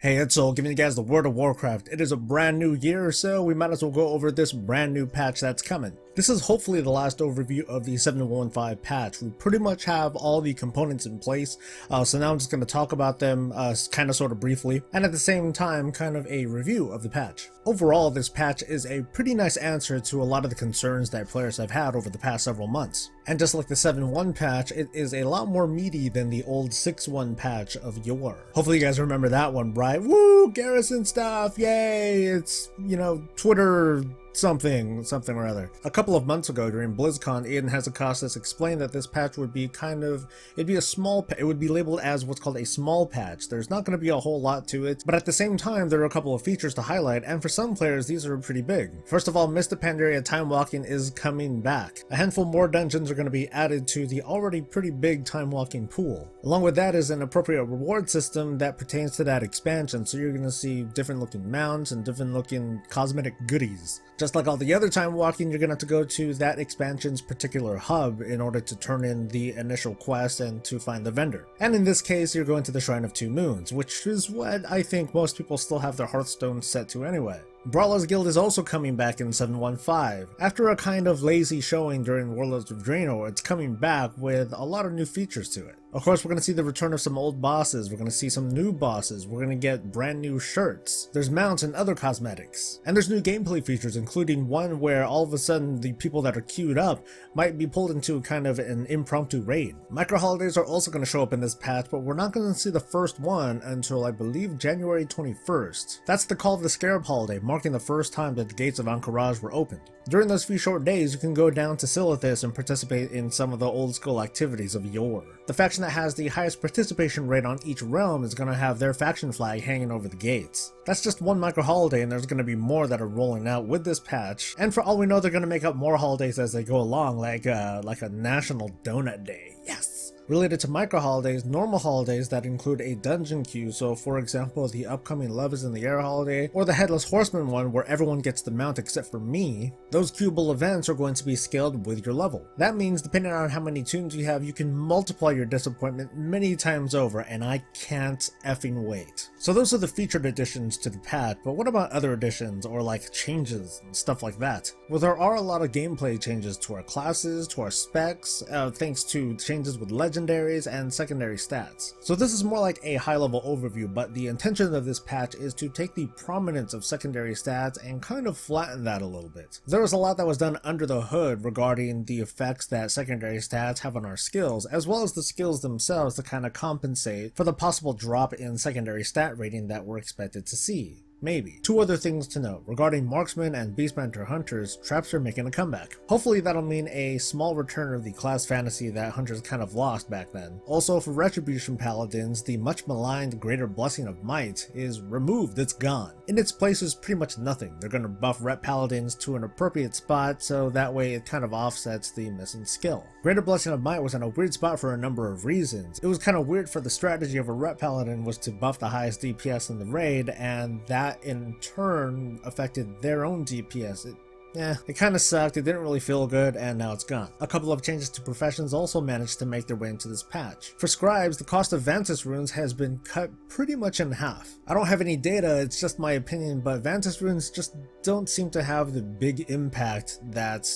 Hey, it's Soul giving you guys the word of Warcraft. It is a brand new year, so we might as well go over this brand new patch that's coming. This is hopefully the last overview of the 7.15 patch. We pretty much have all the components in place, so now I'm just going to talk about them kind of sort of briefly, and at the same time kind of a review of the patch. Overall, this patch is a pretty nice answer to a lot of the concerns that players have had over the past several months. And just like the 7.1 patch, it is a lot more meaty than the old 6.1 patch of yore. Hopefully you guys remember that one, right? Woo! Garrison stuff! Yay! It's, you know, Twitter something or other. A couple of months ago during BlizzCon, Illidan has explained that this patch would be it'd be a small, it would be labeled as what's called a small patch. There's not going to be a whole lot to it, but at the same time, there are a couple of features to highlight, and for some players, these are pretty big. First of all, Mr. Pandaria Timewalking is coming back. A handful more dungeons are going to be added to the already pretty big Timewalking pool. Along with that is an appropriate reward system that pertains to that expansion, so you're going to see different looking mounts and different looking cosmetic goodies. Just like all the other Timewalking, you're going to have to go to that expansion's particular hub in order to turn in the initial quest and to find the vendor. And in this case, you're going to the Shrine of Two Moons, which is what I think most people still have their Hearthstone set to anyway. Brawler's Guild is also coming back in 7.15. After a kind of lazy showing during Warlords of Draenor, it's coming back with a lot of new features to it. Of course, we're going to see the return of some old bosses, we're going to see some new bosses, we're going to get brand new shirts, there's mounts and other cosmetics, and there's new gameplay features, including one where all of a sudden the people that are queued up might be pulled into kind of an impromptu raid. Micro holidays are also going to show up in this patch, but we're not going to see the first one until I believe January 21st. That's the Call of the Scarab holiday, marking the first time that the gates of Anchorage were opened. During those few short days, you can go down to Silithus and participate in some of the old school activities of yore. The faction that has the highest participation rate on each realm is going to have their faction flag hanging over the gates. That's just one micro holiday, and there's going to be more that are rolling out with this patch, and for all we know, they're going to make up more holidays as they go along, like a National Donut Day. Yes! Related to micro holidays, normal holidays that include a dungeon queue, so for example the upcoming Love is in the Air holiday, or the Headless Horseman one where everyone gets the mount except for me, those queuable events are going to be scaled with your level. That means depending on how many tunes you have, you can multiply your disappointment many times over, and I can't effing wait. So those are the featured additions to the patch, but what about other additions or like changes and stuff like that? Well, there are a lot of gameplay changes to our classes, to our specs, thanks to changes with Legendaries and secondary stats. So this is more like a high-level overview, but the intention of this patch is to take the prominence of secondary stats and kind of flatten that a little bit. There was a lot that was done under the hood regarding the effects that secondary stats have on our skills, as well as the skills themselves to kind of compensate for the possible drop in secondary stat rating that we're expected to see. Maybe. Two other things to note. Regarding Marksmen and Beastmaster Hunters, traps are making a comeback. Hopefully that'll mean a small return of the class fantasy that Hunters kind of lost back then. Also for Retribution Paladins, the much maligned Greater Blessing of Might is removed, it's gone. In its place is pretty much nothing. They're going to buff Rep Paladins to an appropriate spot, so that way it kind of offsets the missing skill. Greater Blessing of Might was in a weird spot for a number of reasons. It was kind of weird for the strategy of a Rep Paladin was to buff the highest DPS in the raid, and that in turn affected their own DPS. It kind of sucked, it didn't really feel good, and now it's gone. A couple of changes to professions also managed to make their way into this patch. For scribes, the cost of Vantis runes has been cut pretty much in half. I don't have any data, it's just my opinion, but Vantis runes just don't seem to have the big impact that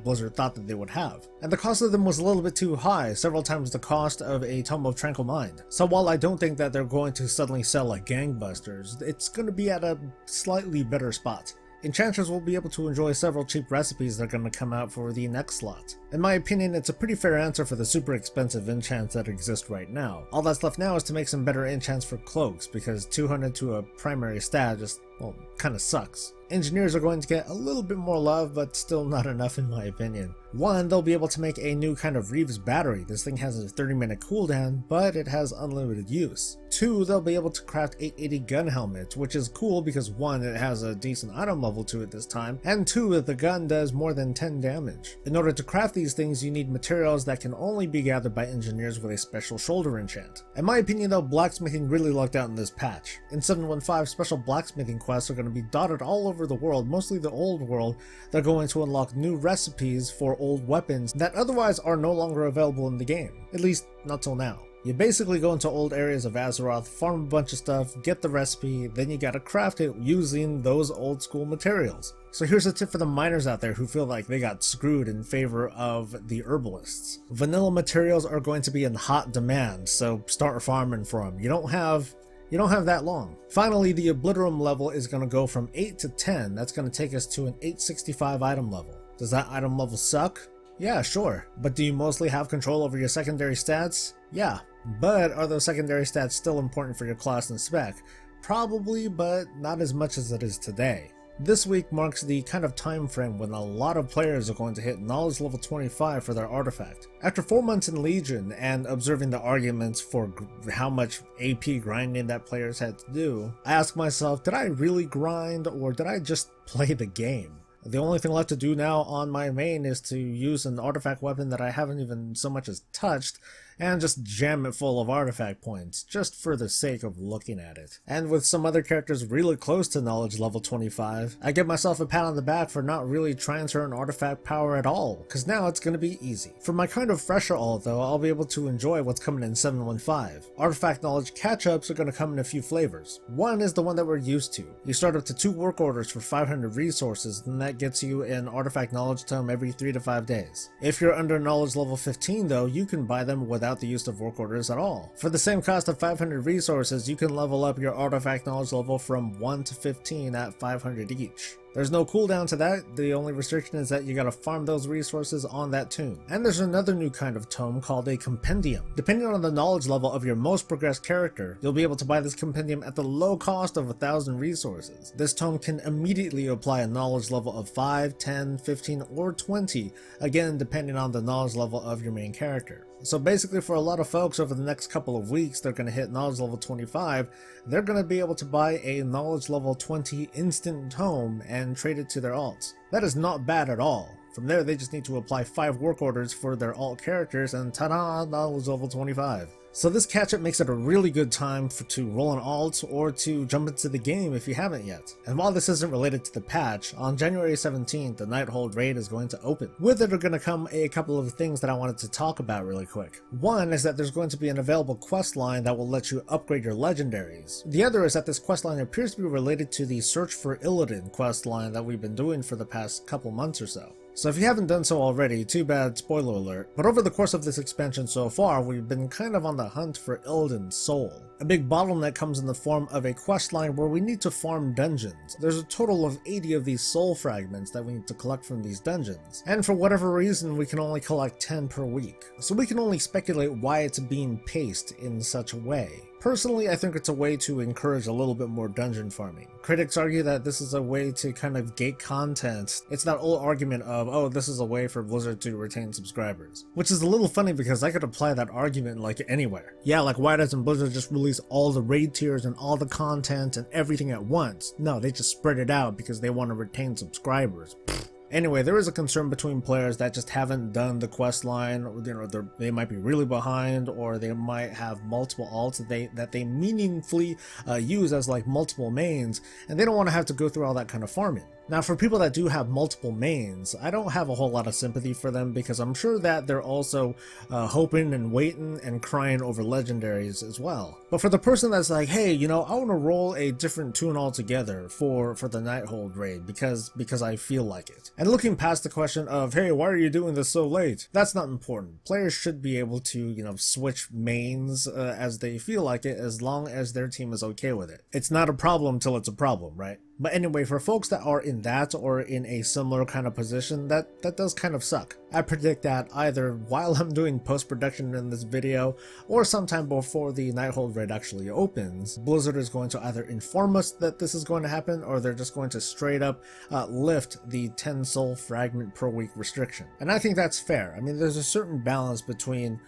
Blizzard thought that they would have. And the cost of them was a little bit too high, several times the cost of a Tome of Tranquil Mind. So while I don't think that they're going to suddenly sell like gangbusters, it's going to be at a slightly better spot. Enchanters will be able to enjoy several cheap recipes that are going to come out for the next slot. In my opinion, it's a pretty fair answer for the super expensive enchants that exist right now. All that's left now is to make some better enchants for cloaks, because 200 to a primary stat just, well, kinda sucks. Engineers are going to get a little bit more love, but still not enough in my opinion. One, they'll be able to make a new kind of Reeves battery. This thing has a 30-minute cooldown, but it has unlimited use. Two, they'll be able to craft 880 gun helmets, which is cool because one, it has a decent item level to it this time, and two, the gun does more than 10 damage. In order to craft these things, you need materials that can only be gathered by engineers with a special shoulder enchant. In my opinion though, blacksmithing really lucked out in this patch. In 7.15, special blacksmithing quests are going to be dotted all over the world, mostly the old world. They're going to unlock new recipes for old weapons that otherwise are no longer available in the game, at least not till now. You basically go into old areas of Azeroth, farm a bunch of stuff, get the recipe, then you gotta craft it using those old school materials. So here's a tip for the miners out there who feel like they got screwed in favor of the herbalists. Vanilla materials are going to be in hot demand, so start farming for them. You don't have that long. Finally, the Obliterum level is going to go from 8 to 10. That's going to take us to an 865 item level. Does that item level suck? Yeah, sure. But do you mostly have control over your secondary stats? Yeah. But are those secondary stats still important for your class and spec? Probably, but not as much as it is today. This week marks the kind of time frame when a lot of players are going to hit knowledge level 25 for their artifact. After 4 months in Legion and observing the arguments for how much AP grinding that players had to do, I asked myself, did I really grind or did I just play the game? The only thing left to do now on my main is to use an artifact weapon that I haven't even so much as touched and just jam it full of artifact points, just for the sake of looking at it. And with some other characters really close to knowledge level 25, I give myself a pat on the back for not really trying to earn artifact power at all, cause now it's gonna be easy. For my kind of fresher alt though, I'll be able to enjoy what's coming in 715. Artifact knowledge catch-ups are gonna come in a few flavors. One is the one that we're used to. You start up to 2 work orders for 500 resources, and that gets you an artifact knowledge tome every 3 to 5 days. If you're under knowledge level 15 though, you can buy them without the use of work orders at all. For the same cost of 500 resources, you can level up your artifact knowledge level from 1 to 15 at 500 each. There's no cooldown to that, the only restriction is that you gotta farm those resources on that tome. And there's another new kind of tome called a compendium. Depending on the knowledge level of your most progressed character, you'll be able to buy this compendium at the low cost of 1,000 resources. This tome can immediately apply a knowledge level of 5, 10, 15, or 20, again depending on the knowledge level of your main character. So basically for a lot of folks over the next couple of weeks they're going to hit knowledge level 25, they're going to be able to buy a knowledge level 20 instant tome and trade it to their alts. That is not bad at all. From there they just need to apply 5 work orders for their alt characters and ta-da, knowledge level 25. So this catch-up makes it a really good time to roll an alt or to jump into the game if you haven't yet. And while this isn't related to the patch, on January 17th the Nighthold raid is going to open. With it are going to come a couple of things that I wanted to talk about really quick. One is that there's going to be an available quest line that will let you upgrade your legendaries. The other is that this quest line appears to be related to the Search for Illidan quest line that we've been doing for the past couple months or so. So if you haven't done so already, too bad, spoiler alert, but over the course of this expansion so far, we've been kind of on the hunt for Illidan's soul. A big bottleneck comes in the form of a questline where we need to farm dungeons. There's a total of 80 of these soul fragments that we need to collect from these dungeons, and for whatever reason we can only collect 10 per week. So we can only speculate why it's being paced in such a way. Personally, I think it's a way to encourage a little bit more dungeon farming. Critics argue that this is a way to kind of gate content. It's that old argument of, oh, this is a way for Blizzard to retain subscribers. Which is a little funny because I could apply that argument like anywhere. Yeah, like why doesn't Blizzard just release all the raid tiers and all the content and everything at once? No, they just spread it out because they want to retain subscribers. Anyway, there is a concern between players that just haven't done the quest line, or, they might be really behind, or they might have multiple alts that they meaningfully use as like multiple mains, and they don't want to have to go through all that kind of farming. Now for people that do have multiple mains, I don't have a whole lot of sympathy for them because I'm sure that they're also hoping and waiting and crying over legendaries as well. But for the person that's like, hey, I want to roll a different tune altogether for the Nighthold raid because I feel like it. And looking past the question of, hey, why are you doing this so late? That's not important. Players should be able to, switch mains as they feel like it, as long as their team is okay with it. It's not a problem till it's a problem, right? But anyway, for folks that are in that or in a similar kind of position, that does kind of suck. I predict that either while I'm doing post-production in this video or sometime before the Nighthold raid actually opens, Blizzard is going to either inform us that this is going to happen or they're just going to straight up lift the 10 soul fragment per week restriction. And I think that's fair. I mean, there's a certain balance between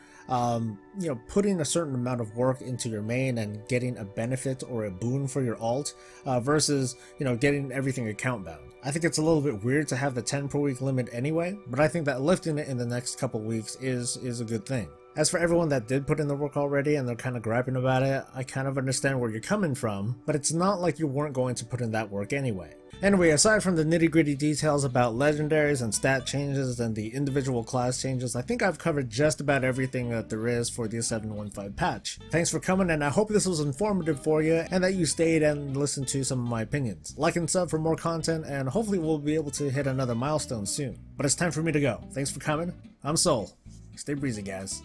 putting a certain amount of work into your main and getting a benefit or a boon for your alt versus, getting everything account bound. I think it's a little bit weird to have the 10 per week limit anyway, but I think that lifting it in the next couple weeks is a good thing. As for everyone that did put in the work already and they're kind of griping about it, I kind of understand where you're coming from, but it's not like you weren't going to put in that work anyway. Anyway, aside from the nitty-gritty details about legendaries and stat changes and the individual class changes, I think I've covered just about everything that there is for the 7.15 patch. Thanks for coming, and I hope this was informative for you and that you stayed and listened to some of my opinions. Like and sub for more content, and hopefully we'll be able to hit another milestone soon. But it's time for me to go. Thanks for coming. I'm Soul. Stay breezy, guys.